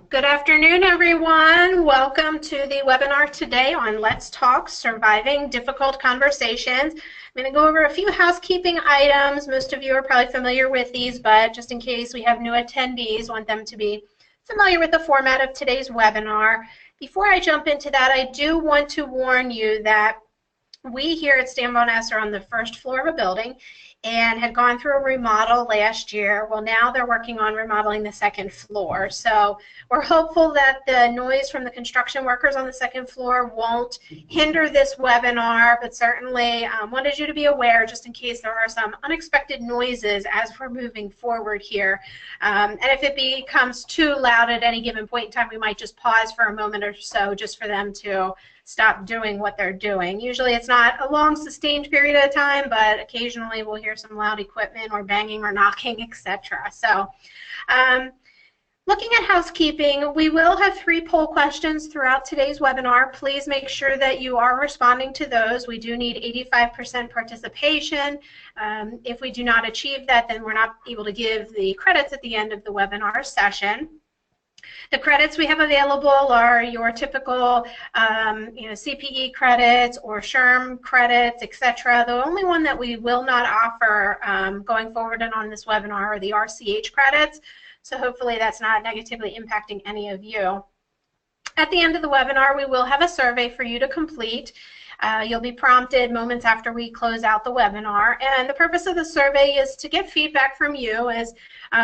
Good afternoon, everyone. Welcome to the webinar today on Let's Talk Surviving Difficult Conversations. I'm going to go over a few housekeeping items. Most of you are probably familiar with these, but just in case we have new attendees, want them to be familiar with the format of today's webinar. Before I jump into that, I do want to warn you that we here at Stanbone S are on the first floor of a building and had gone through a remodel last year. Well, now they're working on remodeling the second floor. So we're hopeful that the noise from the construction workers on the second floor won't hinder this webinar, but certainly wanted you to be aware just in case there are some unexpected noises as we're moving forward here. And if it becomes too loud at any given point in time, we might just pause for a moment or so just for them to stop doing what they're doing. Usually it's not a long sustained period of time, but occasionally we'll hear some loud equipment or banging or knocking, etc. So looking at housekeeping, we will have 3 poll questions throughout today's webinar. Please make sure that you are responding to those. We do need 85% participation. If we do not achieve that, then we're not able to give the credits at the end of the webinar session. The credits we have available are your typical CPE credits or SHRM credits, etc. The only one that we will not offer going forward and on this webinar are the RCH credits. So hopefully that's not negatively impacting any of you. At the end of the webinar, we will have a survey for you to complete. You'll be prompted moments after we close out the webinar, and the purpose of the survey is to get feedback from you, as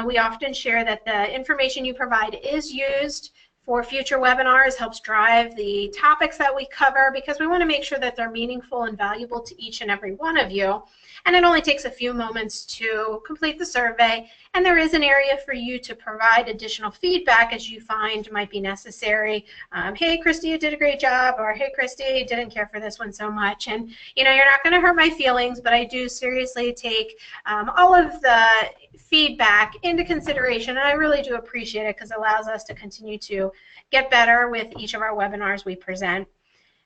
we often share that the information you provide is used for future webinars, helps drive the topics that we cover, because we want to make sure that they're meaningful and valuable to each and every one of you. And it only takes a few moments to complete the survey, and there is an area for you to provide additional feedback as you find might be necessary. Hey, Kristi, you did a great job, or hey, Kristi, didn't care for this one so much. And you're not going to hurt my feelings, but I do seriously take all of the feedback into consideration, and I really do appreciate it because it allows us to continue to get better with each of our webinars we present.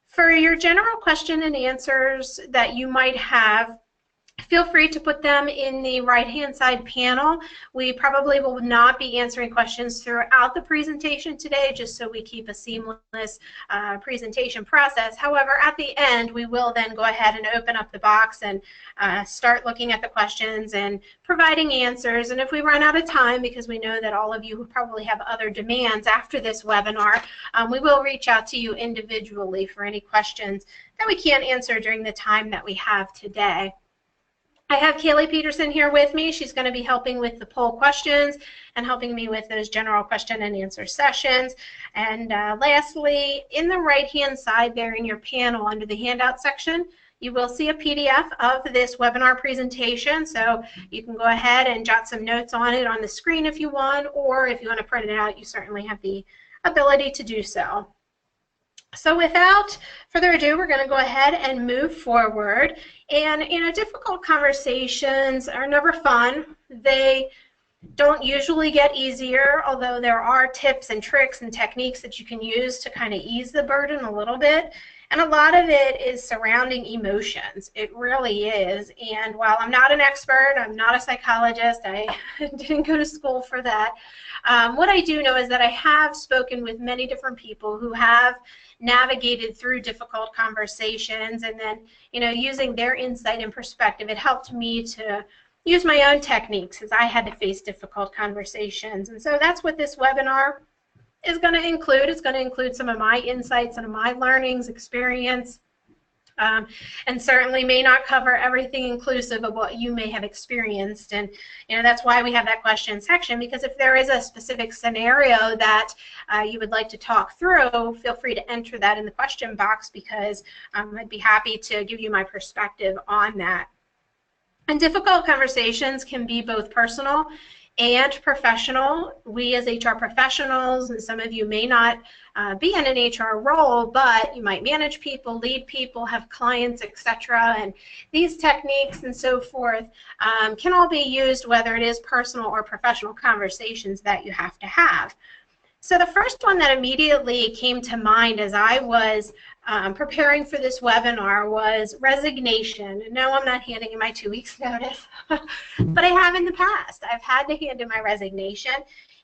For your general question and answers that you might have, feel free to put them in the right-hand side panel. We probably will not be answering questions throughout the presentation today, just so we keep a seamless presentation process. However, at the end, we will then go ahead and open up the box and start looking at the questions and providing answers. And if we run out of time, because we know that all of you who probably have other demands after this webinar, we will reach out to you individually for any questions that we can't answer during the time that we have today. I have Kaylee Peterson here with me. She's going to be helping with the poll questions and helping me with those general question and answer sessions. And lastly, in the right-hand side there in your panel under the handout section, you will see a PDF of this webinar presentation. So you can go ahead and jot some notes on it on the screen if you want, or if you want to print it out, you certainly have the ability to do so. So without further ado, we're going to go ahead and move forward. And difficult conversations are never fun. They don't usually get easier, although there are tips and tricks and techniques that you can use to kind of ease the burden a little bit. And a lot of it is surrounding emotions. It really is. And while I'm not an expert, I'm not a psychologist, I didn't go to school for that, what I do know is that I have spoken with many different people who have navigated through difficult conversations, and then using their insight and perspective, it helped me to use my own techniques as I had to face difficult conversations. And so that's what this webinar is going to include. It's going to include some of my insights and my learnings, experience, and certainly may not cover everything inclusive of what you may have experienced. And that's why we have that question section, because if there is a specific scenario that you would like to talk through, feel free to enter that in the question box, because I'd be happy to give you my perspective on that. And difficult conversations can be both personal and professional. We as HR professionals, and some of you may not be in an HR role, but you might manage people, lead people, have clients, etc. And these techniques and so forth can all be used whether it is personal or professional conversations that you have to have. So the first one that immediately came to mind as I was preparing for this webinar was resignation. No, I'm not handing in my 2 weeks notice, but I have in the past. I've had to hand in my resignation,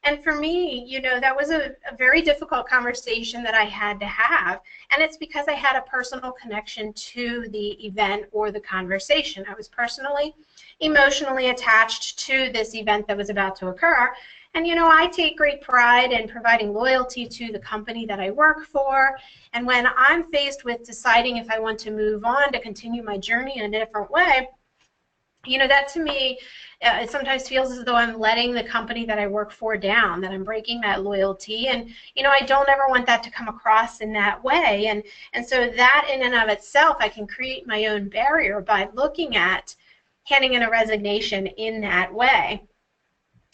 And for me, that was a very difficult conversation that I had to have. And it's because I had a personal connection to the event or the conversation. I was personally, emotionally attached to this event that was about to occur. And I take great pride in providing loyalty to the company that I work for. And when I'm faced with deciding if I want to move on to continue my journey in a different way, that to me, it sometimes feels as though I'm letting the company that I work for down, that I'm breaking that loyalty. And, I don't ever want that to come across in that way. And so that in and of itself, I can create my own barrier by looking at handing in a resignation in that way.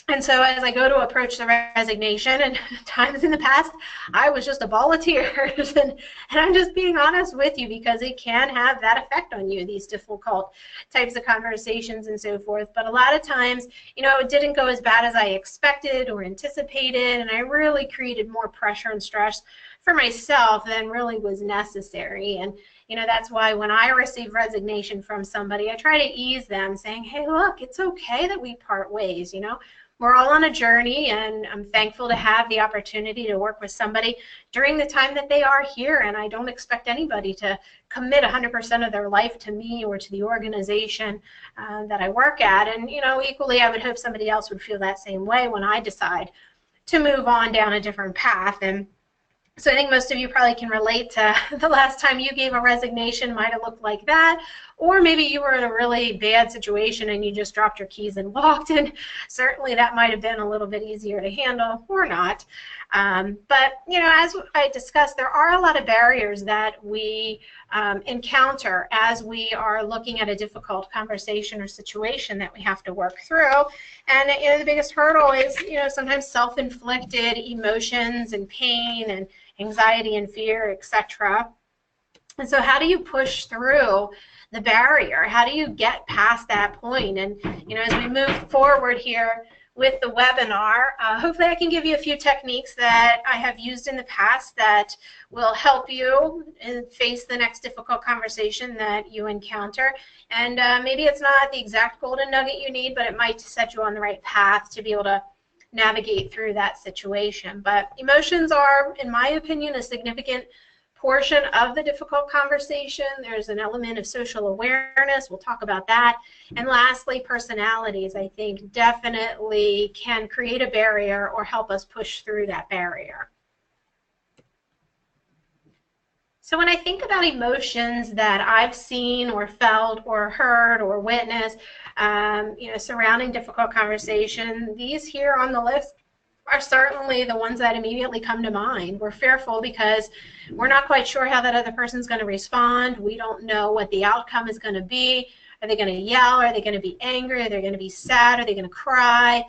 And so as I go to approach the resignation, and times in the past, I was just a ball of tears. And I'm just being honest with you because it can have that effect on you, these difficult types of conversations and so forth. But a lot of times, it didn't go as bad as I expected or anticipated, and I really created more pressure and stress for myself than really was necessary. And that's why when I receive resignation from somebody, I try to ease them, saying, hey, look, it's okay that we part ways. We're all on a journey, and I'm thankful to have the opportunity to work with somebody during the time that they are here, and I don't expect anybody to commit 100% of their life to me or to the organization that I work at. And, equally, I would hope somebody else would feel that same way when I decide to move on down a different path. And so I think most of you probably can relate to the last time you gave a resignation might have looked like that, or maybe you were in a really bad situation and you just dropped your keys and walked, and certainly that might have been a little bit easier to handle, or not. But, as I discussed, there are a lot of barriers that we encounter as we are looking at a difficult conversation or situation that we have to work through. And, the biggest hurdle is, sometimes self-inflicted emotions and pain and anxiety and fear, etc. And so how do you push through the barrier? How do you get past that point? And, as we move forward here with the webinar, hopefully I can give you a few techniques that I have used in the past that will help you face the next difficult conversation that you encounter. And maybe it's not the exact golden nugget you need, but it might set you on the right path to be able to navigate through that situation. But emotions are, in my opinion, a significant portion of the difficult conversation. There's an element of social awareness. We'll talk about that. And lastly, personalities, I think, definitely can create a barrier or help us push through that barrier. So when I think about emotions that I've seen or felt or heard or witnessed, surrounding difficult conversation, these here on the list are certainly the ones that immediately come to mind. We're fearful because we're not quite sure how that other person's going to respond. We don't know what the outcome is going to be. Are they going to yell? Are they going to be angry? Are they going to be sad? Are they going to cry?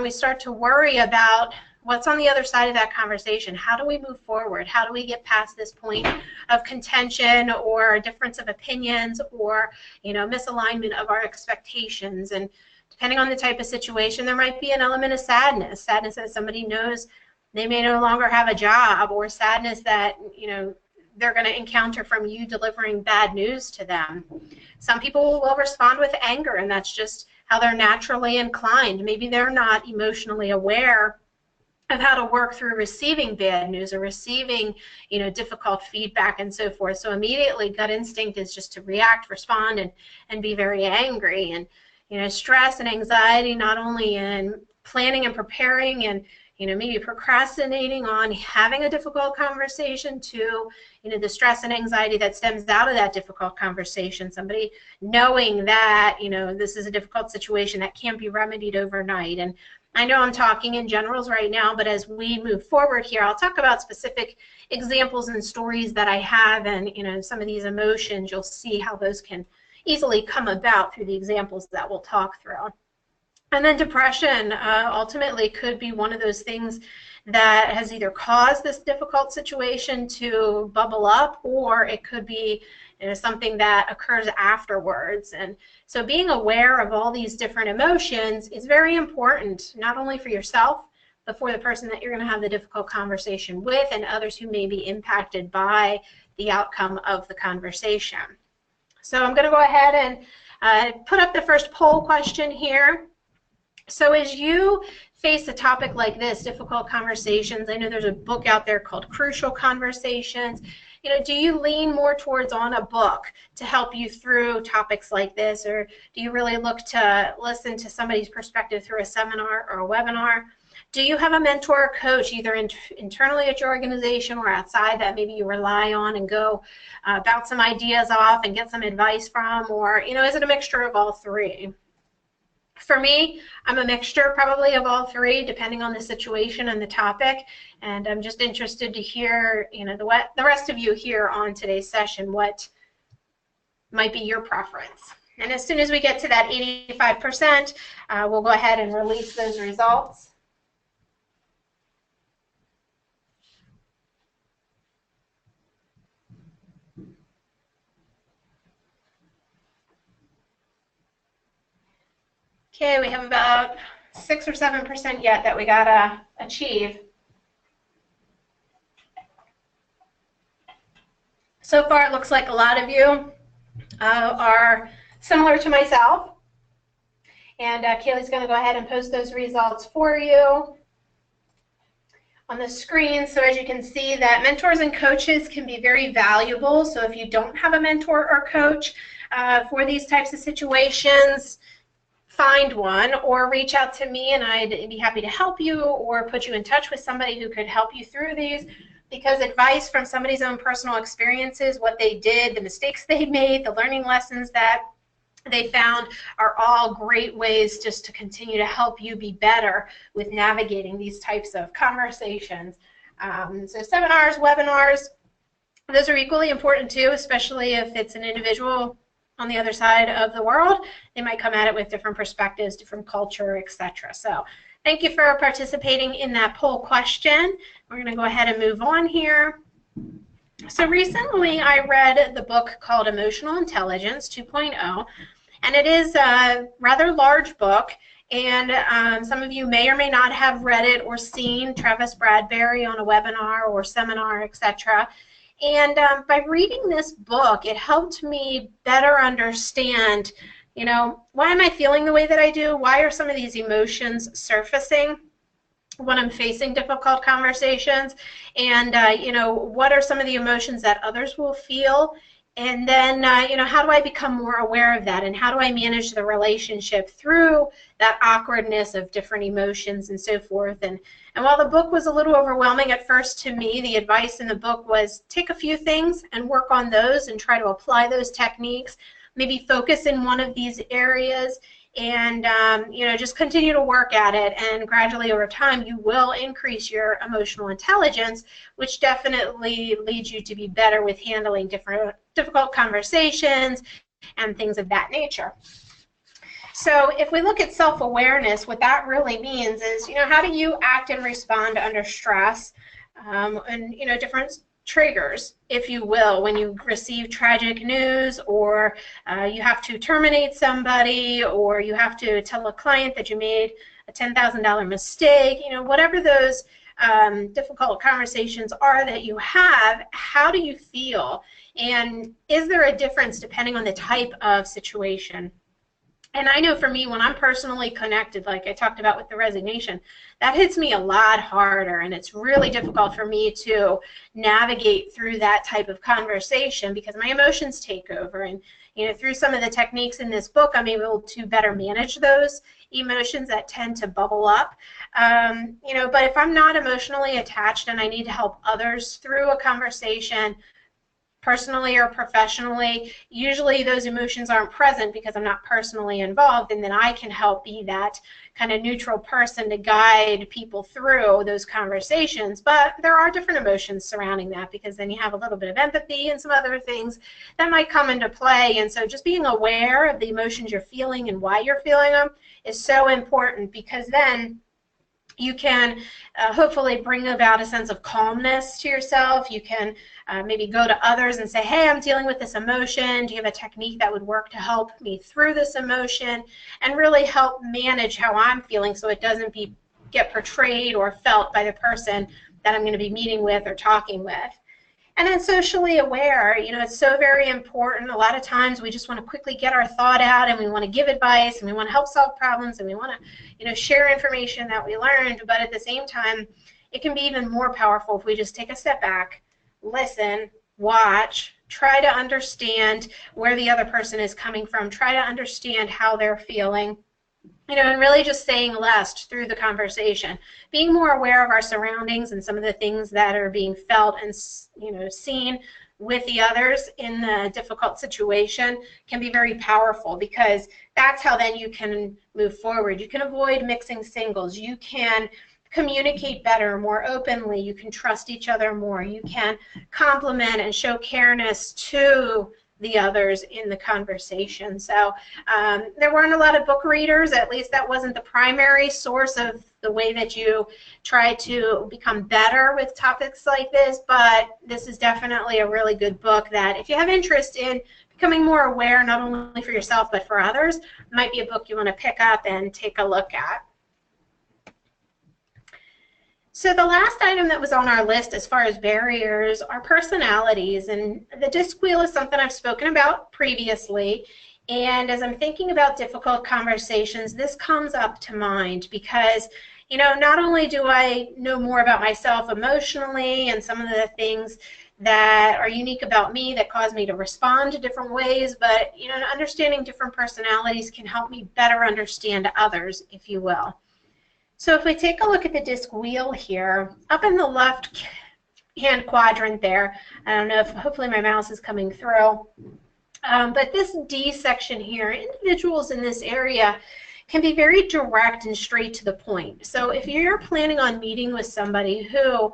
We start to worry about what's on the other side of that conversation. How do we move forward? How do we get past this point of contention or difference of opinions or, misalignment of our expectations? And depending on the type of situation, there might be an element of sadness. Sadness that somebody knows they may no longer have a job, or sadness that, they're going to encounter from you delivering bad news to them. Some people will respond with anger, and that's just how they're naturally inclined. Maybe they're not emotionally aware of how to work through receiving bad news or receiving, difficult feedback and so forth. So immediately gut instinct is just to react, respond, and be very angry. And, stress and anxiety, not only in planning and preparing and, maybe procrastinating on having a difficult conversation, to, the stress and anxiety that stems out of that difficult conversation. Somebody knowing that, this is a difficult situation that can't be remedied overnight. And I know I'm talking in generals right now, but as we move forward here, I'll talk about specific examples and stories that I have, and some of these emotions, you'll see how those can easily come about through the examples that we'll talk through. And then depression ultimately could be one of those things that has either caused this difficult situation to bubble up, or it could be something that occurs afterwards. And so being aware of all these different emotions is very important, not only for yourself, but for the person that you're going to have the difficult conversation with and others who may be impacted by the outcome of the conversation. So I'm going to go ahead and put up the first poll question here. So as you face a topic like this, difficult conversations, I know there's a book out there called Crucial Conversations. Do you lean more towards on a book to help you through topics like this, or do you really look to listen to somebody's perspective through a seminar or a webinar? Do you have a mentor or coach either internally at your organization or outside that maybe you rely on and go bounce some ideas off and get some advice from, or is it a mixture of all three? For me, I'm a mixture probably of all three, depending on the situation and the topic. And I'm just interested to hear, the rest of you here on today's session, what might be your preference. And as soon as we get to that 85%, we'll go ahead and release those results. Okay, we have about 6 or 7% yet that we gotta achieve. So far, it looks like a lot of you are similar to myself. And Kaylee's going to go ahead and post those results for you on the screen. So as you can see, that mentors and coaches can be very valuable. So if you don't have a mentor or coach for these types of situations, find one or reach out to me and I'd be happy to help you or put you in touch with somebody who could help you through these, because advice from somebody's own personal experiences, what they did, the mistakes they made, the learning lessons that they found are all great ways just to continue to help you be better with navigating these types of conversations. So seminars, webinars, those are equally important too, especially if it's an individual on the other side of the world. They might come at it with different perspectives, different culture, etc. So thank you for participating in that poll question. We're going to go ahead and move on here. So recently I read the book called Emotional Intelligence 2.0, and it is a rather large book, and some of you may or may not have read it or seen Travis Bradberry on a webinar or seminar, etc. And by reading this book, it helped me better understand, why am I feeling the way that I do? Why are some of these emotions surfacing when I'm facing difficult conversations? And, what are some of the emotions that others will feel? And then, how do I become more aware of that? And how do I manage the relationship through that awkwardness of different emotions and so forth? And while the book was a little overwhelming at first to me, the advice in the book was take a few things and work on those and try to apply those techniques, maybe focus in one of these areas, and just continue to work at it, and gradually over time you will increase your emotional intelligence, which definitely leads you to be better with handling difficult conversations and things of that nature. So if we look at self-awareness, what that really means is, how do you act and respond under stress, and different triggers, if you will, when you receive tragic news, or you have to terminate somebody, or you have to tell a client that you made a $10,000 mistake, whatever those difficult conversations are that you have, how do you feel? And is there a difference depending on the type of situation? And I know for me, when I'm personally connected, like I talked about with the resignation, that hits me a lot harder, and it's really difficult for me to navigate through that type of conversation because my emotions take over. And through some of the techniques in this book, I'm able to better manage those emotions that tend to bubble up. But if I'm not emotionally attached and I need to help others through a conversation, personally or professionally, usually those emotions aren't present because I'm not personally involved, and then I can help be that kind of neutral person to guide people through those conversations. But there are different emotions surrounding that, because then you have a little bit of empathy and some other things that might come into play. And so just being aware of the emotions you're feeling and why you're feeling them is so important, because then you can hopefully bring about a sense of calmness to yourself. You can maybe go to others and say, hey, I'm dealing with this emotion. Do you have a technique that would work to help me through this emotion? And really help manage how I'm feeling so it doesn't get portrayed or felt by the person that I'm going to be meeting with or talking with. And then socially aware, it's so very important. A lot of times we just want to quickly get our thought out, and we want to give advice, and we want to help solve problems, and we want to, share information that we learned. But at the same time, it can be even more powerful if we just take a step back, listen, watch, try to understand where the other person is coming from, try to understand how they're feeling. And really just saying less through the conversation, being more aware of our surroundings and some of the things that are being felt and, seen with the others in the difficult situation can be very powerful, because that's how then you can move forward. You can avoid mixing singles. You can communicate better, more openly. You can trust each other more. You can compliment and show careness to the others in the conversation. So there weren't a lot of book readers. At least that wasn't the primary source of the way that you try to become better with topics like this, but this is definitely a really good book that, if you have interest in becoming more aware, not only for yourself but for others, might be a book you want to pick up and take a look at. So the last item that was on our list as far as barriers are personalities, and the disc wheel is something I've spoken about previously, and as I'm thinking about difficult conversations, this comes up to mind because, not only do I know more about myself emotionally and some of the things that are unique about me that cause me to respond to different ways, but, understanding different personalities can help me better understand others, if you will. So if we take a look at the disc wheel here, up in the left hand quadrant there, I don't know if, hopefully my mouse is coming through, but this D section here, individuals in this area can be very direct and straight to the point. So if you're planning on meeting with somebody who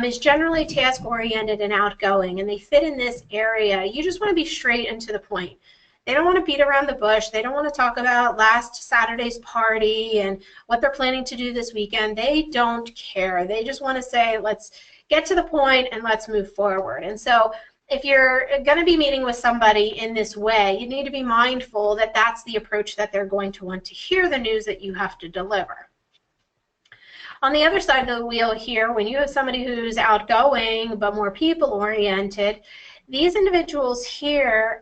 is generally task-oriented and outgoing, and they fit in this area, you just want to be straight and to the point. They don't want to beat around the bush. They don't want to talk about last Saturday's party and what they're planning to do this weekend. They don't care. They just want to say, let's get to the point and let's move forward. And so if you're going to be meeting with somebody in this way, you need to be mindful that that's the approach that they're going to want to hear the news that you have to deliver. On the other side of the wheel here, when you have somebody who's outgoing but more people-oriented, these individuals here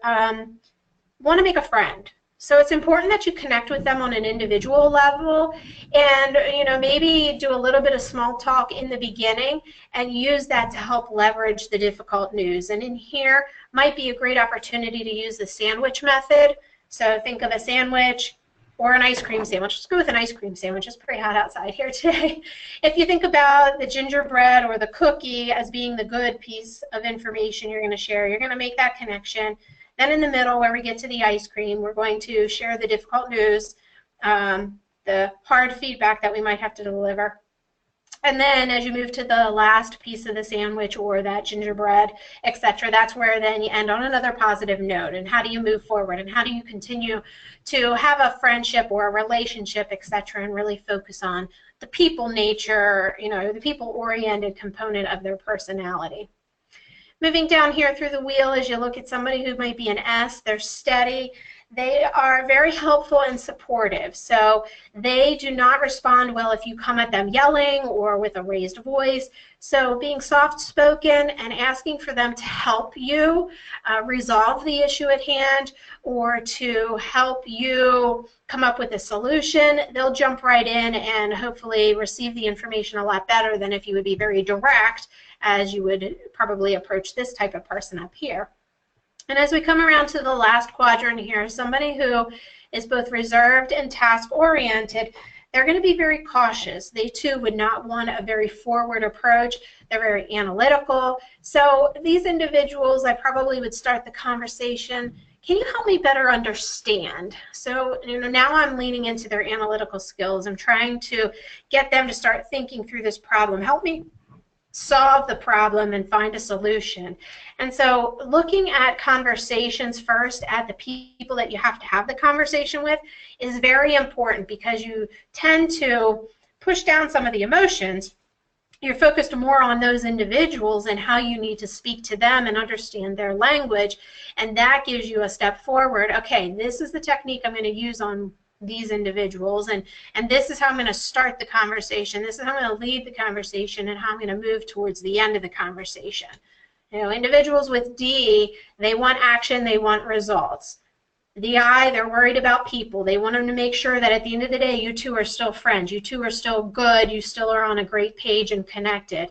want to make a friend. So it's important that you connect with them on an individual level, and maybe do a little bit of small talk in the beginning and use that to help leverage the difficult news. And in here might be a great opportunity to use the sandwich method. So think of a sandwich or an ice cream sandwich. Let's go with an ice cream sandwich. It's pretty hot outside here today. If you think about the gingerbread or the cookie as being the good piece of information you're going to share, you're going to make that connection. Then in the middle, where we get to the ice cream, we're going to share the difficult news, the hard feedback that we might have to deliver. And then as you move to the last piece of the sandwich or that gingerbread, etc., that's where then you end on another positive note. And how do you move forward? And how do you continue to have a friendship or a relationship, etc., and really focus on the people nature, the people-oriented component of their personality. Moving down here through the wheel, as you look at somebody who might be an S, they're steady. They are very helpful and supportive. So they do not respond well if you come at them yelling or with a raised voice. So being soft-spoken and asking for them to help you resolve the issue at hand, or to help you come up with a solution, they'll jump right in and hopefully receive the information a lot better than if you would be very direct, as you would probably approach this type of person up here. And as we come around to the last quadrant here, somebody who is both reserved and task-oriented, they're going to be very cautious. They too would not want a very forward approach. They're very analytical. So these individuals, I probably would start the conversation, can you help me better understand? So now I'm leaning into their analytical skills. I'm trying to get them to start thinking through this problem. Help me solve the problem and find a solution. And so looking at conversations first at the people that you have to have the conversation with is very important, because you tend to push down some of the emotions. You're focused more on those individuals and how you need to speak to them and understand their language, and that gives you a step forward. Okay, this is the technique I'm going to use on these individuals, and this is how I'm going to start the conversation. This is how I'm going to lead the conversation, and how I'm going to move towards the end of the conversation. You know, individuals with D, they want action, they want results. The I, they're worried about people. They want them to make sure that at the end of the day, you two are still friends. You two are still good. You still are on a great page and connected.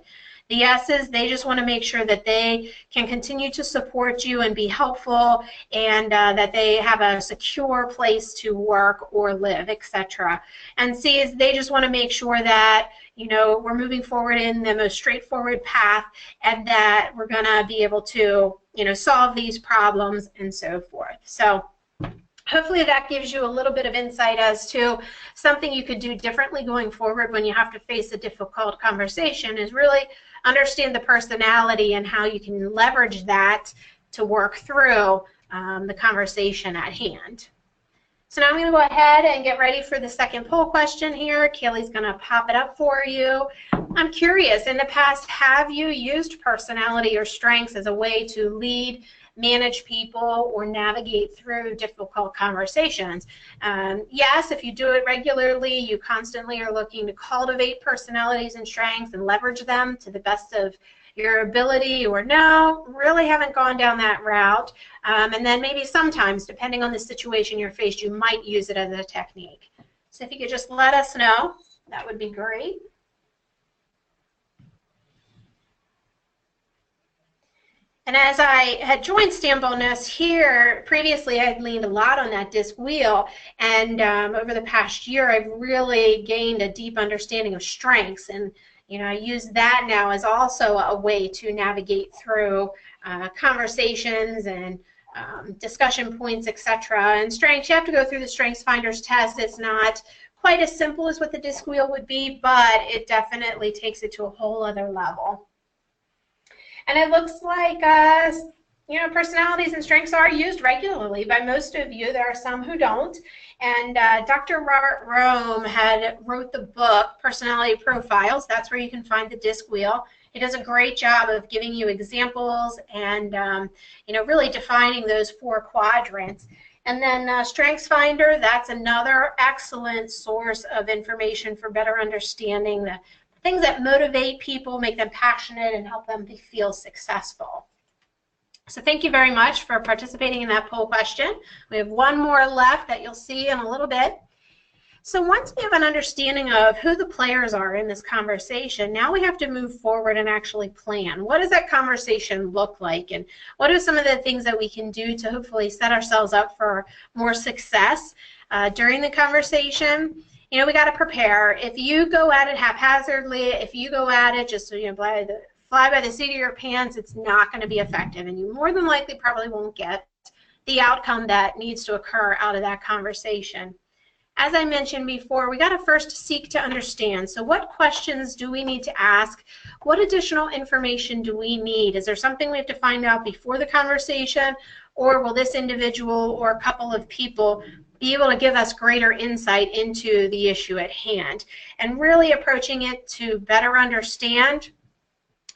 The S's, they just want to make sure that they can continue to support you and be helpful, and that they have a secure place to work or live, etc. And C's, they just want to make sure that, you know, we're moving forward in the most straightforward path, and that we're going to be able to, you know, solve these problems and so forth. So hopefully that gives you a little bit of insight as to something you could do differently going forward when you have to face a difficult conversation, is really understand the personality and how you can leverage that to work through the conversation at hand. So now I'm going to go ahead and get ready for the second poll question here. Kaylee's going to pop it up for you. I'm curious, in the past, have you used personality or strengths as a way to lead, manage people, or navigate through difficult conversations? Yes, if you do it regularly, you constantly are looking to cultivate personalities and strengths and leverage them to the best of your ability, or no, really haven't gone down that route. And then maybe sometimes, depending on the situation you're faced, you might use it as a technique. So if you could just let us know, that would be great. And as I had joined Stand Bonus here, previously I had leaned a lot on that disc wheel, and over the past year I've really gained a deep understanding of strengths, and you know, I use that now as also a way to navigate through conversations and discussion points, etc. And strengths, you have to go through the Strengths Finders test. It's not quite as simple as what the disc wheel would be, but it definitely takes it to a whole other level. And it looks like, you know, personalities and strengths are used regularly by most of you. There are some who don't. And Dr. Robert Rome wrote the book, Personality Profiles. That's where you can find the disc wheel. He does a great job of giving you examples and, you know, really defining those 4 quadrants. And then Strengths Finder, that's another excellent source of information for better understanding the things that motivate people, make them passionate, and help them feel successful. So thank you very much for participating in that poll question. We have one more left that you'll see in a little bit. So once we have an understanding of who the players are in this conversation, now we have to move forward and actually plan. What does that conversation look like? And what are some of the things that we can do to hopefully set ourselves up for more success during the conversation? You know, we got to prepare. If you go at it haphazardly, if you go at it just, you know, fly by the seat of your pants, it's not going to be effective, and you more than likely probably won't get the outcome that needs to occur out of that conversation. As I mentioned before, we got to first seek to understand. So what questions do we need to ask? What additional information do we need? Is there something we have to find out before the conversation, or will this individual or a couple of people be able to give us greater insight into the issue at hand? And really approaching it to better understand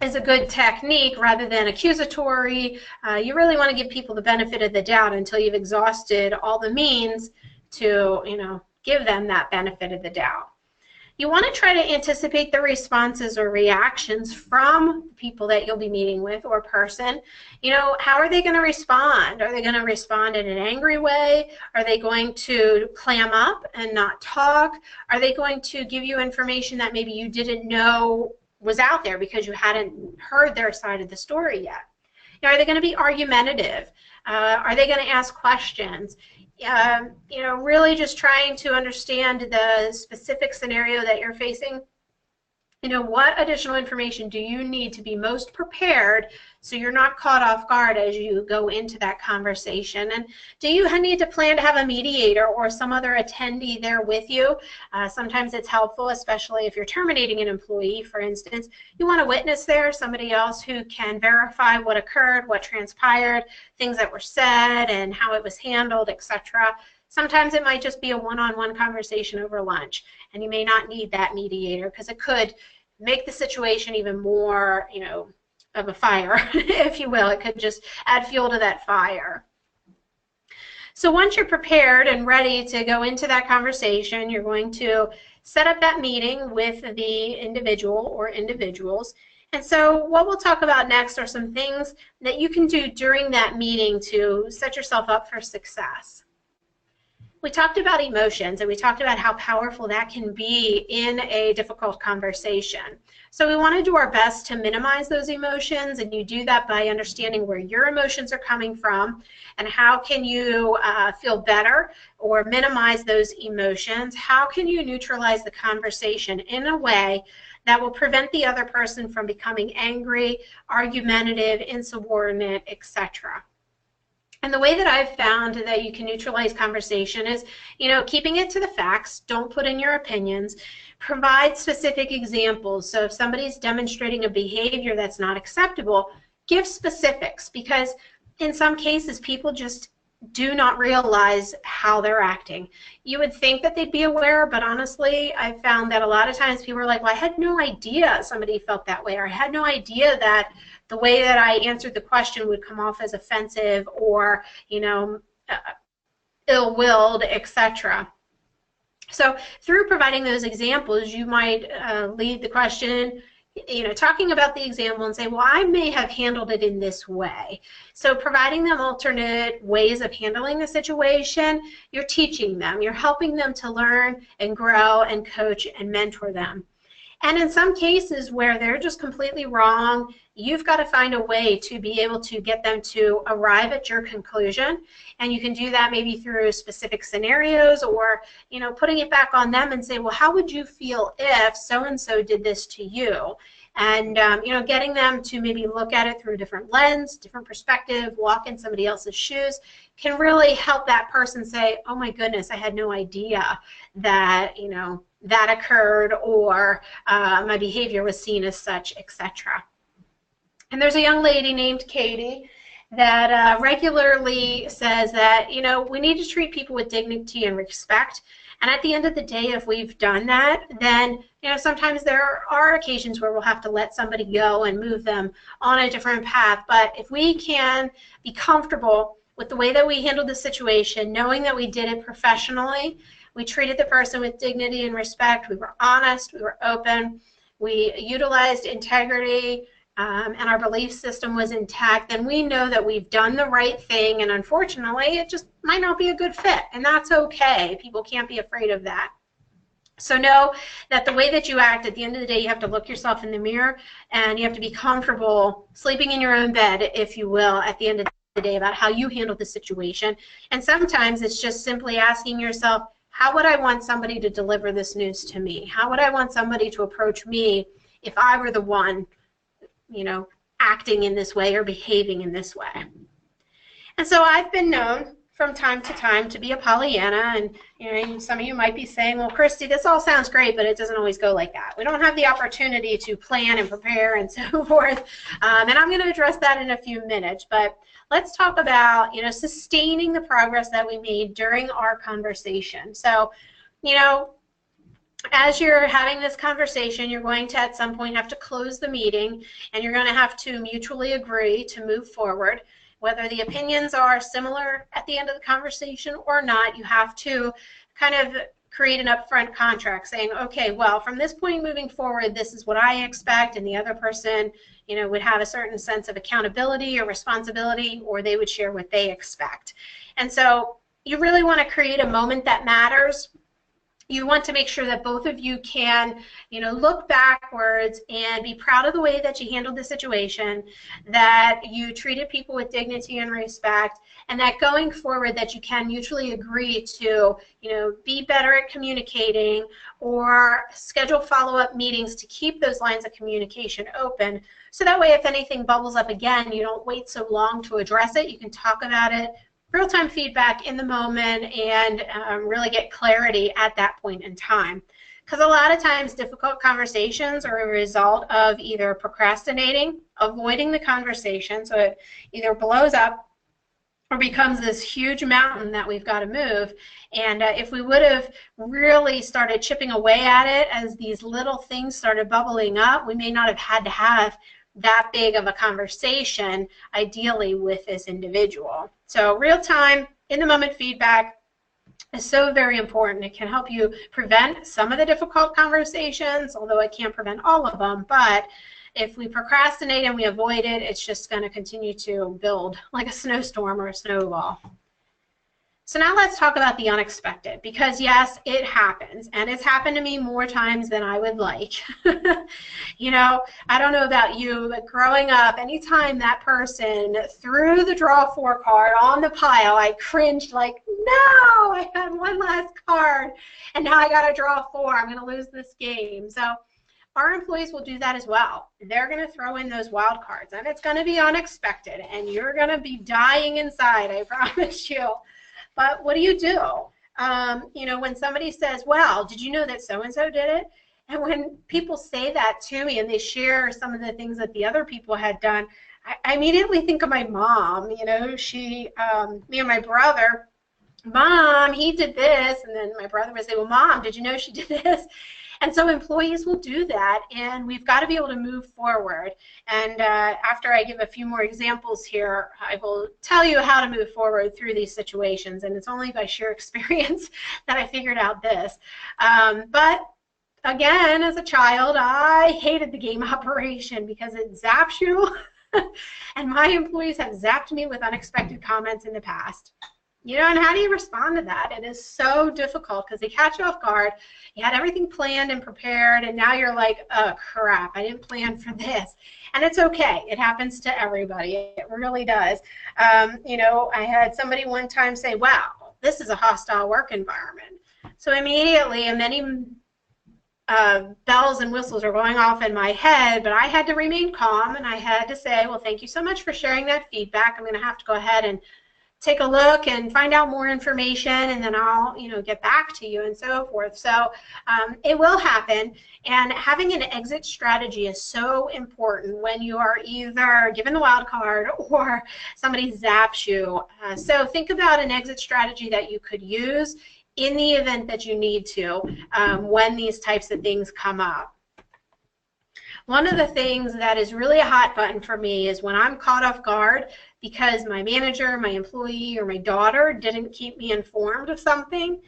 is a good technique rather than accusatory. You really want to give people the benefit of the doubt until you've exhausted all the means to, you know, give them that benefit of the doubt. You want to try to anticipate the responses or reactions from people that you'll be meeting with or person. You know, how are they going to respond? Are they going to respond in an angry way? Are they going to clam up and not talk? Are they going to give you information that maybe you didn't know was out there because you hadn't heard their side of the story yet? You know, are they going to be argumentative? Are they going to ask questions? You know, really just trying to understand the specific scenario that you're facing. You know, what additional information do you need to be most prepared so you're not caught off guard as you go into that conversation? And do you need to plan to have a mediator or some other attendee there with you? Sometimes it's helpful, especially if you're terminating an employee, for instance. You want a witness there, somebody else who can verify what occurred, what transpired, things that were said, and how it was handled, etc. Sometimes it might just be a one-on-one conversation over lunch, and you may not need that mediator because it could make the situation even more, you know, of a fire, if you will. It could just add fuel to that fire. So once you're prepared and ready to go into that conversation, you're going to set up that meeting with the individual or individuals. And so what we'll talk about next are some things that you can do during that meeting to set yourself up for success. We talked about emotions, and we talked about how powerful that can be in a difficult conversation. So we want to do our best to minimize those emotions, and you do that by understanding where your emotions are coming from and how can you feel better or minimize those emotions. How can you neutralize the conversation in a way that will prevent the other person from becoming angry, argumentative, insubordinate, etc. And the way that I've found that you can neutralize conversation is, keeping it to the facts. Don't put in your opinions. Provide specific examples. So if somebody's demonstrating a behavior that's not acceptable, give specifics, because in some cases people just do not realize how they're acting. You would think that they'd be aware, but honestly, I've found that a lot of times people are like, well, I had no idea somebody felt that way, or I had no idea that the way that I answered the question would come off as offensive or, ill-willed, etc. So through providing those examples, you might lead the question, talking about the example and say, well, I may have handled it in this way. So providing them alternate ways of handling the situation, you're teaching them, you're helping them to learn and grow and coach and mentor them. And in some cases where they're just completely wrong, you've got to find a way to be able to get them to arrive at your conclusion. And you can do that maybe through specific scenarios or, putting it back on them and say, well, how would you feel if so-and-so did this to you? And, getting them to maybe look at it through a different lens, different perspective, walk in somebody else's shoes can really help that person say, oh my goodness, I had no idea that, that occurred, or my behavior was seen as such, etc. And there's a young lady named Katie that regularly says that, we need to treat people with dignity and respect. And at the end of the day, if we've done that, then, sometimes there are occasions where we'll have to let somebody go and move them on a different path. But if we can be comfortable with the way that we handled the situation, knowing that we did it professionally, we treated the person with dignity and respect, we were honest, we were open, we utilized integrity, and our belief system was intact, then we know that we've done the right thing, and unfortunately, it just might not be a good fit, and that's okay. People can't be afraid of that. So know that the way that you act, at the end of the day, you have to look yourself in the mirror, and you have to be comfortable sleeping in your own bed, if you will, at the end of the day, about how you handle the situation. And sometimes it's just simply asking yourself, how would I want somebody to deliver this news to me? How would I want somebody to approach me if I were the one, acting in this way or behaving in this way? And so I've been known from time to time to be a Pollyanna, and some of you might be saying, well, Kristi, this all sounds great, but it doesn't always go like that. We don't have the opportunity to plan and prepare and so forth, and I'm going to address that in a few minutes, but let's talk about, sustaining the progress that we made during our conversation. So, as you're having this conversation, you're going to at some point have to close the meeting, and you're going to have to mutually agree to move forward. Whether the opinions are similar at the end of the conversation or not, you have to kind of create an upfront contract saying, okay, well, from this point moving forward, this is what I expect, and the other person, would have a certain sense of accountability or responsibility, or they would share what they expect. And so you really want to create a moment that matters. You want to make sure that both of you can, look backwards and be proud of the way that you handled the situation, that you treated people with dignity and respect, and that going forward that you can mutually agree to, be better at communicating or schedule follow-up meetings to keep those lines of communication open. So that way, if anything bubbles up again, you don't wait so long to address it. You can talk about it, real-time feedback in the moment, and really get clarity at that point in time. Because a lot of times difficult conversations are a result of either procrastinating, avoiding the conversation, so it either blows up or becomes this huge mountain that we've got to move. And if we would have really started chipping away at it as these little things started bubbling up, we may not have had to have that big of a conversation, ideally, with this individual. So real-time, in-the-moment feedback is so very important. It can help you prevent some of the difficult conversations, although it can't prevent all of them, but if we procrastinate and we avoid it, it's just going to continue to build like a snowstorm or a snowball. So now let's talk about the unexpected, because yes, it happens, and it's happened to me more times than I would like. You know, I don't know about you, but growing up, anytime that person threw the draw 4 card on the pile, I cringed like, no, I had one last card, and now I got to draw 4. I'm going to lose this game. So our employees will do that as well. They're going to throw in those wild cards, and it's going to be unexpected, and you're going to be dying inside, I promise you. But what do? You know, when somebody says, well, did you know that so-and-so did it? And when people say that to me and they share some of the things that the other people had done, I immediately think of my mom. You know, she, me and my brother, Mom, he did this. And then my brother would say, well, Mom, did you know she did this? And so employees will do that, and we've got to be able to move forward. And after I give a few more examples here, I will tell you how to move forward through these situations. And it's only by sheer experience that I figured out this. But again, as a child, I hated the game operation because it zaps you. And my employees have zapped me with unexpected comments in the past. You know, and how do you respond to that? It is so difficult because they catch you off guard. You had everything planned and prepared, and now you're like, oh, crap, I didn't plan for this. And it's okay. It happens to everybody. It really does. You know, I had somebody one time say, wow, this is a hostile work environment. So immediately, many bells and whistles are going off in my head, but I had to remain calm, and I had to say, well, thank you so much for sharing that feedback. I'm going to have to go ahead and take a look and find out more information, and then I'll, you know, get back to you and so forth. So it will happen, and having an exit strategy is so important when you are either given the wild card or somebody zaps you. So think about an exit strategy that you could use in the event that you need to when these types of things come up. One of the things that is really a hot button for me is when I'm caught off guard because my manager, my employee, or my daughter didn't keep me informed of something.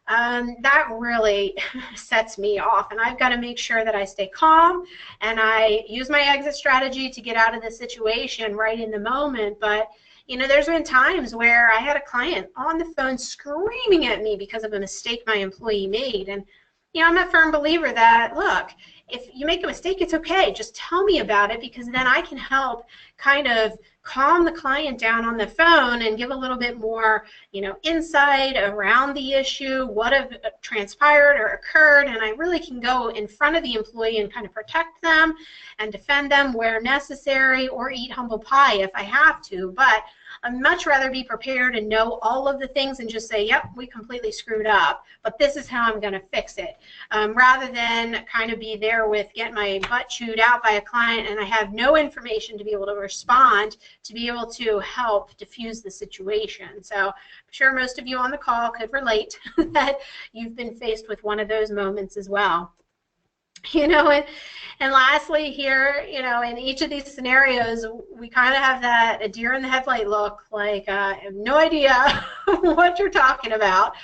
That really sets me off, and I've got to make sure that I stay calm and I use my exit strategy to get out of the situation right in the moment. But you know, there's been times where I had a client on the phone screaming at me because of a mistake my employee made. And you know, I'm a firm believer that, look, if you make a mistake, it's okay. Just tell me about it, because then I can help kind of calm the client down on the phone and give a little bit more, you know, insight around the issue, what have transpired or occurred, and I really can go in front of the employee and kind of protect them and defend them where necessary, or eat humble pie if I have to. But I'd much rather be prepared and know all of the things and just say, yep, we completely screwed up, but this is how I'm going to fix it, rather than kind of be there with getting my butt chewed out by a client and I have no information to be able to respond, to be able to help diffuse the situation. So I'm sure most of you on the call could relate that you've been faced with one of those moments as well. You know, and lastly here, you know, in each of these scenarios, we kind of have that a deer in the headlight look, like I have no idea what you're talking about.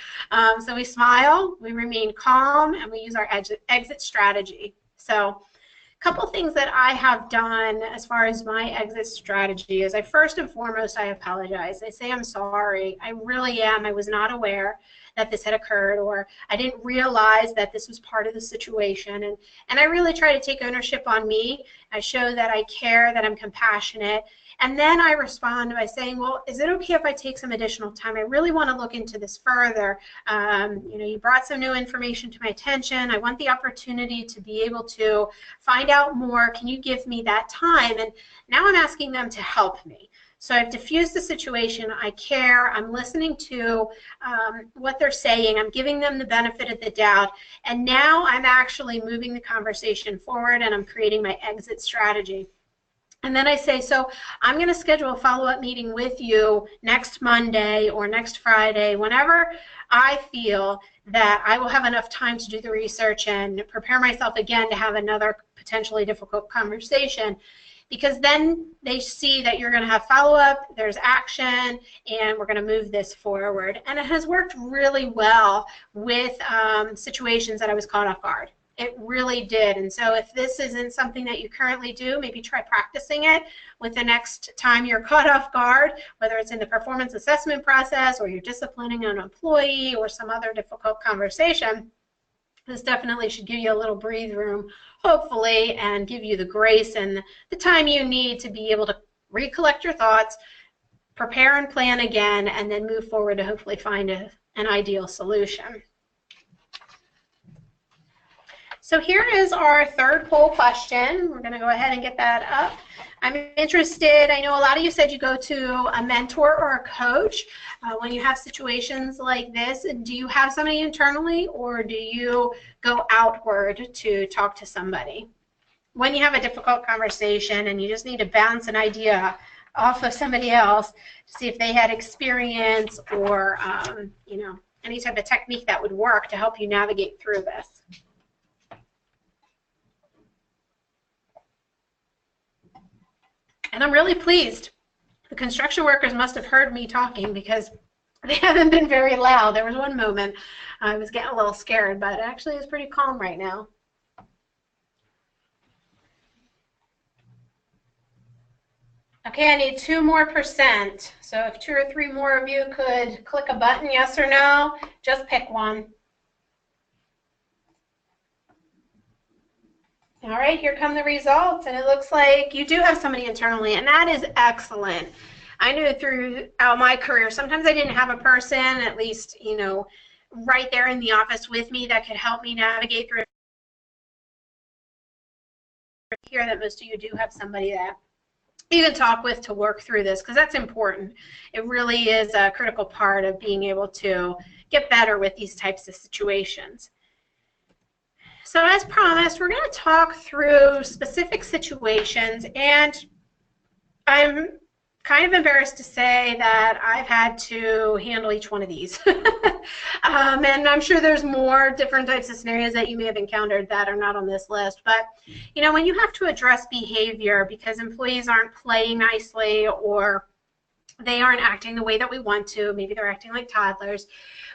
So we smile, we remain calm, and we use our exit strategy. So a couple things that I have done as far as my exit strategy is first and foremost, I apologize. I say I'm sorry. I really am. I was not aware that this had occurred, or I didn't realize that this was part of the situation. And I really try to take ownership on me. I show that I care, that I'm compassionate. And then I respond by saying, well, is it okay if I take some additional time? I really want to look into this further. You know, you brought some new information to my attention. I want the opportunity to be able to find out more. Can you give me that time? And now I'm asking them to help me. So I've diffused the situation, I care, I'm listening to what they're saying, I'm giving them the benefit of the doubt, and now I'm actually moving the conversation forward and I'm creating my exit strategy. And then I say, so I'm going to schedule a follow-up meeting with you next Monday or next Friday, whenever I feel that I will have enough time to do the research and prepare myself again to have another potentially difficult conversation. Because then they see that you're going to have follow-up, there's action, and we're going to move this forward. And it has worked really well with situations that I was caught off guard. It really did. And so if this isn't something that you currently do, maybe try practicing it with the next time you're caught off guard, whether it's in the performance assessment process or you're disciplining an employee or some other difficult conversation. This definitely should give you a little breathe room, hopefully, and give you the grace and the time you need to be able to recollect your thoughts, prepare and plan again, and then move forward to hopefully find an ideal solution. So here is our third poll question. We're going to go ahead and get that up. I'm interested, I know a lot of you said you go to a mentor or a coach when you have situations like this. Do you have somebody internally, or do you go outward to talk to somebody? When you have a difficult conversation and you just need to bounce an idea off of somebody else to see if they had experience or you know, any type of technique that would work to help you navigate through this. And I'm really pleased. The construction workers must have heard me talking because they haven't been very loud. There was one moment I was getting a little scared, but actually it's pretty calm right now. Okay, I need 2% more. So if 2 or 3 more of you could click a button, yes or no, just pick one. All right, here come the results, and it looks like you do have somebody internally, and that is excellent. I knew throughout my career, sometimes I didn't have a person, at least, you know, right there in the office with me that could help me navigate through. Here that most of you do have somebody that you can talk with to work through this, because that's important. It really is a critical part of being able to get better with these types of situations. So as promised, we're going to talk through specific situations, and I'm kind of embarrassed to say that I've had to handle each one of these. And I'm sure there's more different types of scenarios that you may have encountered that are not on this list. But, you know, when you have to address behavior because employees aren't playing nicely or they aren't acting the way that we want to, maybe they're acting like toddlers,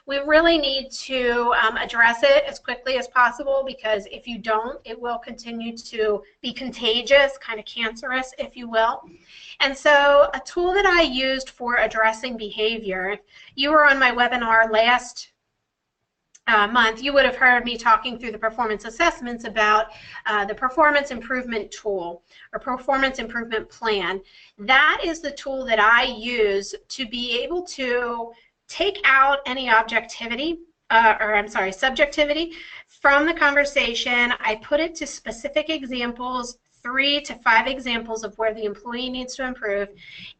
we really need to address it as quickly as possible, because if you don't, it will continue to be contagious, kind of cancerous, if you will. And so a tool that I used for addressing behavior, if you were on my webinar last month, you would have heard me talking through the performance assessments about the performance improvement tool or performance improvement plan. That is the tool that I use to be able to take out any subjectivity from the conversation. I put it to specific examples, 3 to 5 examples of where the employee needs to improve,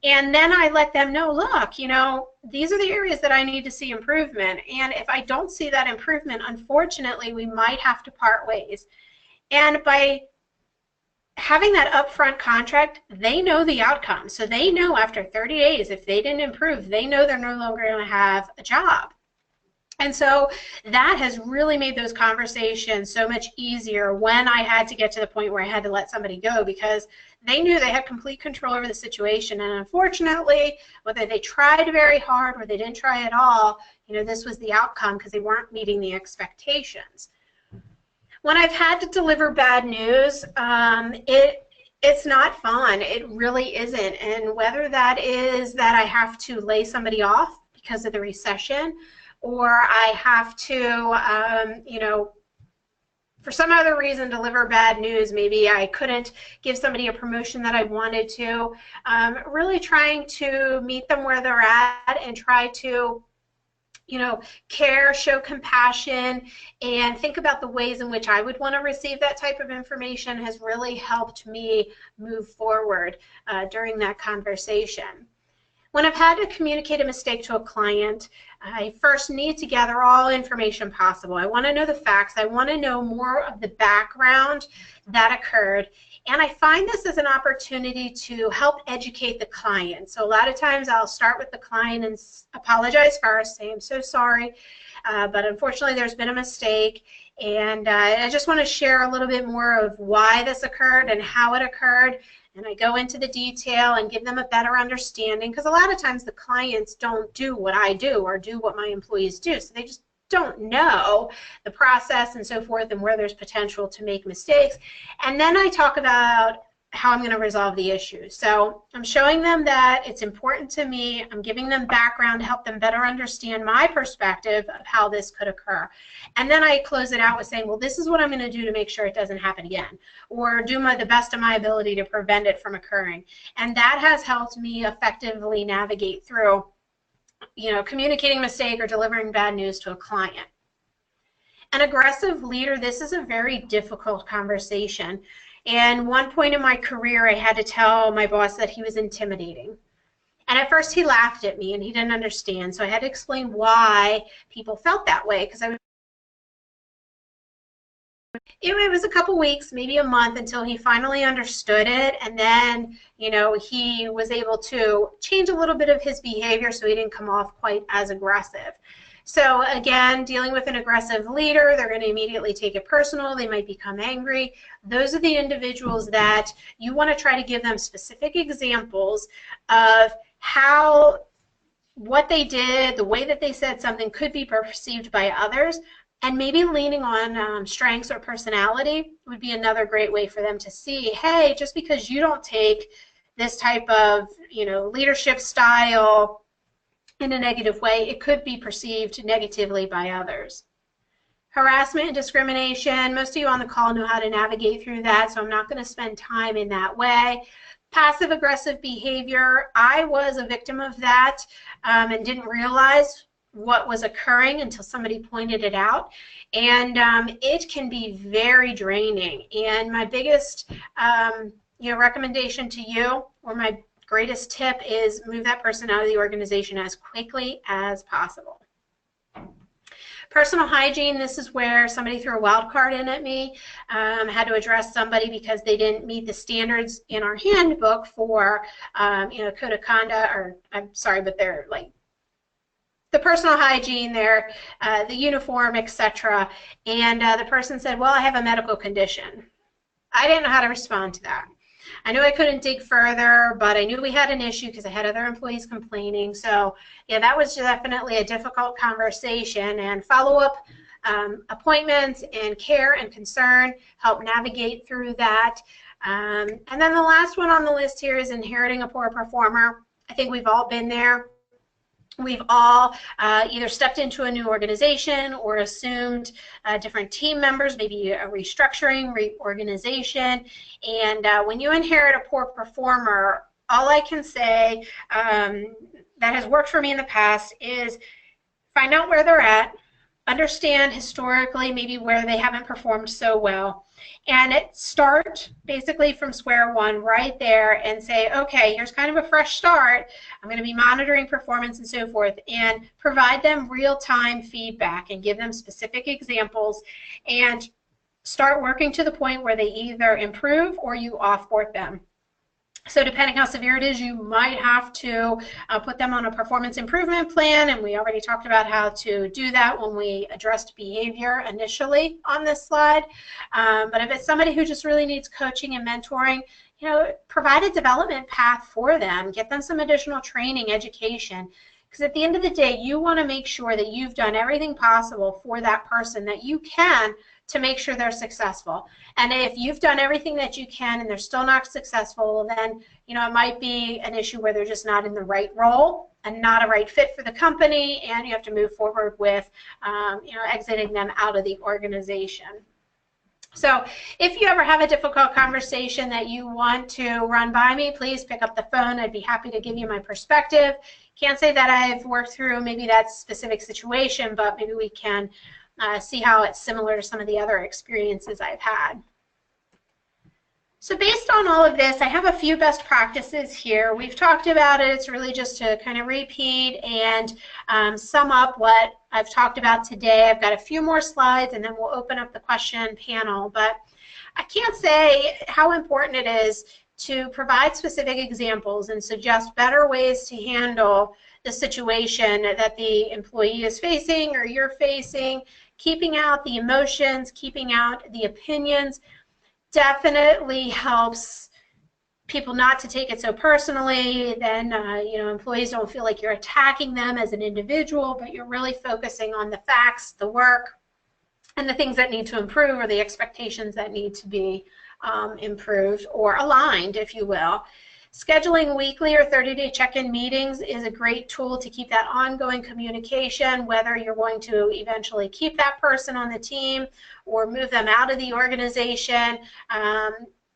and then I let them know, look, you know, these are the areas that I need to see improvement, and if I don't see that improvement, unfortunately, we might have to part ways. And by having that upfront contract, they know the outcome. So they know after 30 days, if they didn't improve, they know they're no longer going to have a job. And so that has really made those conversations so much easier when I had to get to the point where I had to let somebody go, because they knew they had complete control over the situation. And unfortunately, whether they tried very hard or they didn't try at all, you know, this was the outcome because they weren't meeting the expectations. When I've had to deliver bad news, it's not fun. It really isn't. And whether that is that I have to lay somebody off because of the recession, or I have to, you know, for some other reason deliver bad news, maybe I couldn't give somebody a promotion that I wanted to, really trying to meet them where they're at and try to, you know, care, show compassion, and think about the ways in which I would want to receive that type of information has really helped me move forward during that conversation. When I've had to communicate a mistake to a client, I first need to gather all information possible. I want to know the facts. I want to know more of the background that occurred. And I find this as an opportunity to help educate the client. So a lot of times I'll start with the client and apologize first, say, I'm so sorry, but unfortunately there's been a mistake. And I just want to share a little bit more of why this occurred and how it occurred. And I go into the detail and give them a better understanding, because a lot of times the clients don't do what I do or do what my employees do. So they just don't know the process and so forth and where there's potential to make mistakes. And then I talk about how I'm going to resolve the issue. So I'm showing them that it's important to me. I'm giving them background to help them better understand my perspective of how this could occur. And then I close it out with saying, well, this is what I'm going to do to make sure it doesn't happen again, or do the best of my ability to prevent it from occurring. And that has helped me effectively navigate through, communicating a mistake or delivering bad news to a client. An aggressive leader, this is a very difficult conversation. And one point in my career, I had to tell my boss that he was intimidating. And at first he laughed at me and he didn't understand. So I had to explain why people felt that way, because it was a couple weeks, maybe a month, until he finally understood it. And then, he was able to change a little bit of his behavior so he didn't come off quite as aggressive. So again, dealing with an aggressive leader, they're going to immediately take it personal. They might become angry. Those are the individuals that you want to try to give them specific examples of how what they did, the way that they said something could be perceived by others, and maybe leaning on strengths or personality would be another great way for them to see, hey, just because you don't take this type of leadership style in a negative way, it could be perceived negatively by others. Harassment and discrimination, most of you on the call know how to navigate through that, so I'm not going to spend time in that way. Passive aggressive behavior, I was a victim of that and didn't realize what was occurring until somebody pointed it out, and it can be very draining. And my biggest recommendation to you, or my greatest tip, is move that person out of the organization as quickly as possible. Personal hygiene, this is where somebody threw a wild card in at me. Had to address somebody because they didn't meet the standards in our handbook for code of conduct, or I'm sorry, but they're like the personal hygiene, the uniform, etc. And the person said, well, I have a medical condition. I didn't know how to respond to that. I knew I couldn't dig further, but I knew we had an issue because I had other employees complaining. So yeah, that was definitely a difficult conversation, and follow-up appointments and care and concern help navigate through that. And then the last one on the list here is inheriting a poor performer. I think we've all been there. We've all either stepped into a new organization or assumed different team members, maybe a restructuring, reorganization. And when you inherit a poor performer, all I can say that has worked for me in the past is find out where they're at, understand historically maybe where they haven't performed so well, and start basically from square one right there and say, okay, here's kind of a fresh start. I'm going to be monitoring performance and so forth, and provide them real-time feedback and give them specific examples, and start working to the point where they either improve or you offboard them. So depending how severe it is, you might have to put them on a performance improvement plan, and we already talked about how to do that when we addressed behavior initially on this slide. But if it's somebody who just really needs coaching and mentoring, provide a development path for them, get them some additional training, education, because at the end of the day, you want to make sure that you've done everything possible for that person that you can to make sure they're successful. And if you've done everything that you can and they're still not successful, then it might be an issue where they're just not in the right role and not a right fit for the company, and you have to move forward with exiting them out of the organization. So if you ever have a difficult conversation that you want to run by me, please pick up the phone. I'd be happy to give you my perspective. Can't say that I've worked through maybe that specific situation, but maybe we can see how it's similar to some of the other experiences I've had. So based on all of this, I have a few best practices here. We've talked about it. It's really just to kind of repeat and sum up what I've talked about today. I've got a few more slides, and then we'll open up the question panel. But I can't say how important it is to provide specific examples and suggest better ways to handle the situation that the employee is facing or you're facing. Keeping out the emotions, keeping out the opinions definitely helps people not to take it so personally. Then you know, employees don't feel like you're attacking them as an individual, but you're really focusing on the facts, the work, and the things that need to improve, or the expectations that need to be improved or aligned, if you will. Scheduling weekly or 30-day check-in meetings is a great tool to keep that ongoing communication, whether you're going to eventually keep that person on the team or move them out of the organization.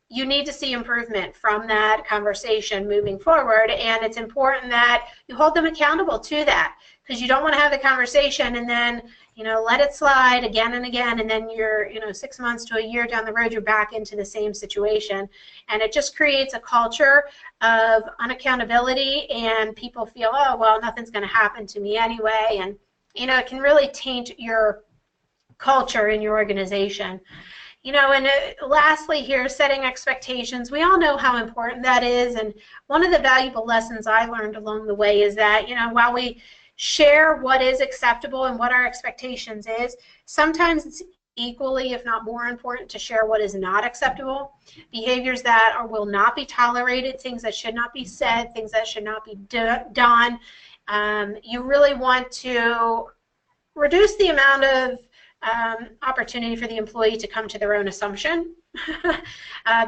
You need to see improvement from that conversation moving forward, and it's important that you hold them accountable to that, because you don't want to have the conversation and then, you know, let it slide again and again, and then you're, you know, 6 months to a year down the road, you're back into the same situation. And it just creates a culture of unaccountability, and people feel, oh, well, nothing's going to happen to me anyway. And, you know, it can really taint your culture in your organization. You know, and lastly here, setting expectations. We all know how important that is, and one of the valuable lessons I learned along the way is that, you know, while we share what is acceptable and what our expectations is, sometimes it's equally, if not more important, to share what is not acceptable, behaviors that will not be tolerated, things that should not be said, things that should not be done. You really want to reduce the amount of opportunity for the employee to come to their own assumption,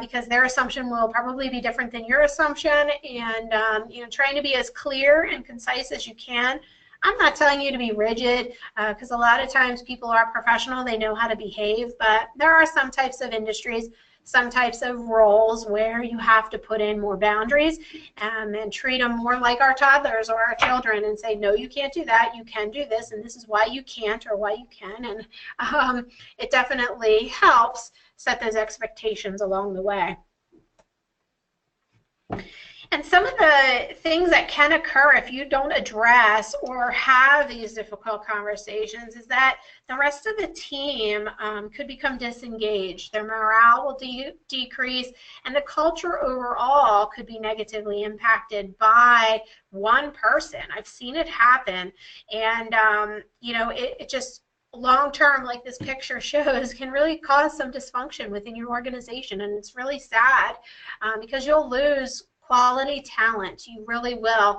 because their assumption will probably be different than your assumption, and you know, trying to be as clear and concise as you can. I'm not telling you to be rigid, because a lot of times people are professional, they know how to behave, but there are some types of industries, some types of roles where you have to put in more boundaries and treat them more like our toddlers or our children and say, no, you can't do that, you can do this, and this is why you can't or why you can. And it definitely helps set those expectations along the way. And some of the things that can occur if you don't address or have these difficult conversations is that the rest of the team could become disengaged. Their morale will decrease, and the culture overall could be negatively impacted by one person. I've seen it happen, and you know, it just long-term, like this picture shows, can really cause some dysfunction within your organization, and it's really sad because you'll lose quality talent. You really will,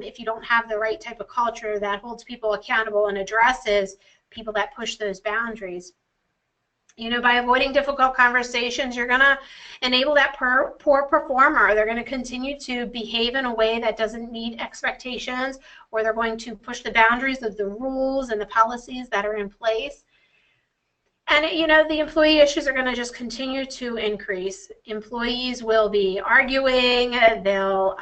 if you don't have the right type of culture that holds people accountable and addresses people that push those boundaries. You know, by avoiding difficult conversations, you're going to enable that poor performer. They're going to continue to behave in a way that doesn't meet expectations, or they're going to push the boundaries of the rules and the policies that are in place. And, you know, the employee issues are going to just continue to increase. Employees will be arguing. They'll,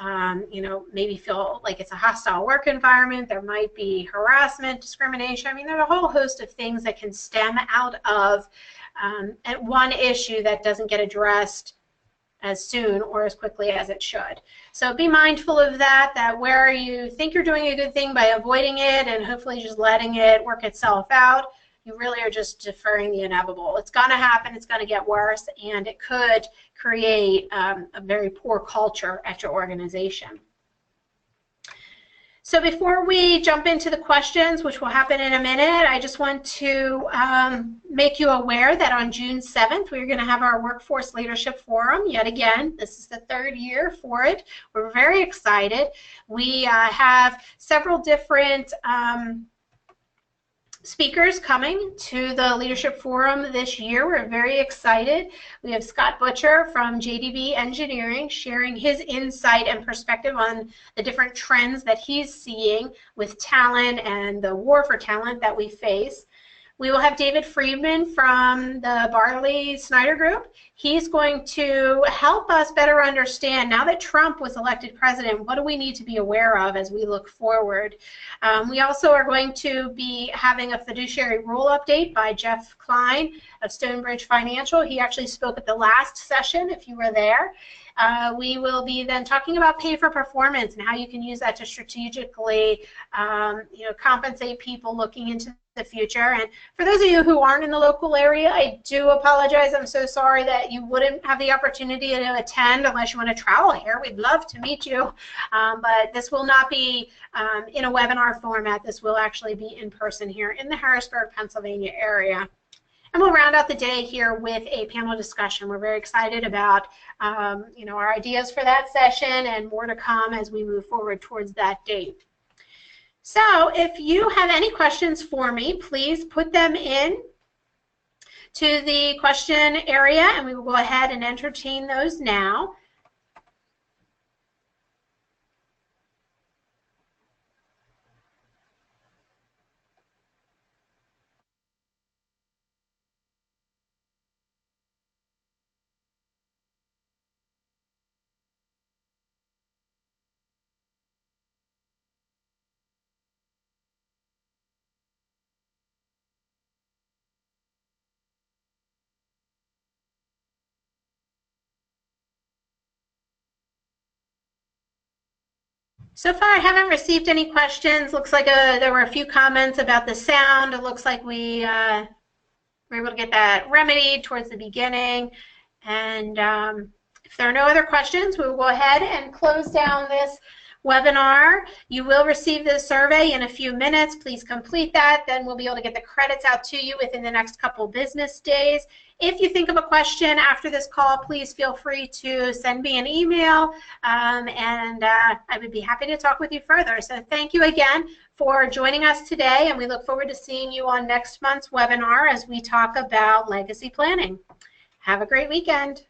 you know, maybe feel like it's a hostile work environment. There might be harassment, discrimination. I mean, there's a whole host of things that can stem out of one issue that doesn't get addressed as soon or as quickly as it should. So be mindful of that where you think you're doing a good thing by avoiding it and hopefully just letting it work itself out, you really are just deferring the inevitable. It's going to happen, it's going to get worse, and it could create a very poor culture at your organization. So before we jump into the questions, which will happen in a minute, I just want to make you aware that on June 7th, we're going to have our Workforce Leadership Forum. Yet again, this is the third year for it. We're very excited. We have several different speakers coming to the Leadership Forum this year. We're very excited. We have Scott Butcher from JDB Engineering sharing his insight and perspective on the different trends that he's seeing with talent and the war for talent that we face. We will have David Friedman from the Barley Snyder Group. He's going to help us better understand, now that Trump was elected president, what do we need to be aware of as we look forward. We also are going to be having a fiduciary rule update by Jeff Klein of Stonebridge Financial. He actually spoke at the last session, if you were there. We will be then talking about pay for performance and how you can use that to strategically you know, compensate people looking into the future. And for those of you who aren't in the local area, I do apologize. I'm so sorry that you wouldn't have the opportunity to attend unless you want to travel here. We'd love to meet you, but this will not be in a webinar format. This will actually be in person here in the Harrisburg, Pennsylvania area. And we'll round out the day here with a panel discussion. We're very excited about our ideas for that session, and more to come as we move forward towards that date. So if you have any questions for me, please put them in to the question area, and we will go ahead and entertain those now. So far, I haven't received any questions. Looks like there were a few comments about the sound. It looks like we were able to get that remedied towards the beginning. And if there are no other questions, we will go ahead and close down this webinar. You will receive the survey in a few minutes. Please complete that. Then we'll be able to get the credits out to you within the next couple business days. If you think of a question after this call, please feel free to send me an email, and I would be happy to talk with you further. So thank you again for joining us today, and we look forward to seeing you on next month's webinar as we talk about legacy planning. Have a great weekend.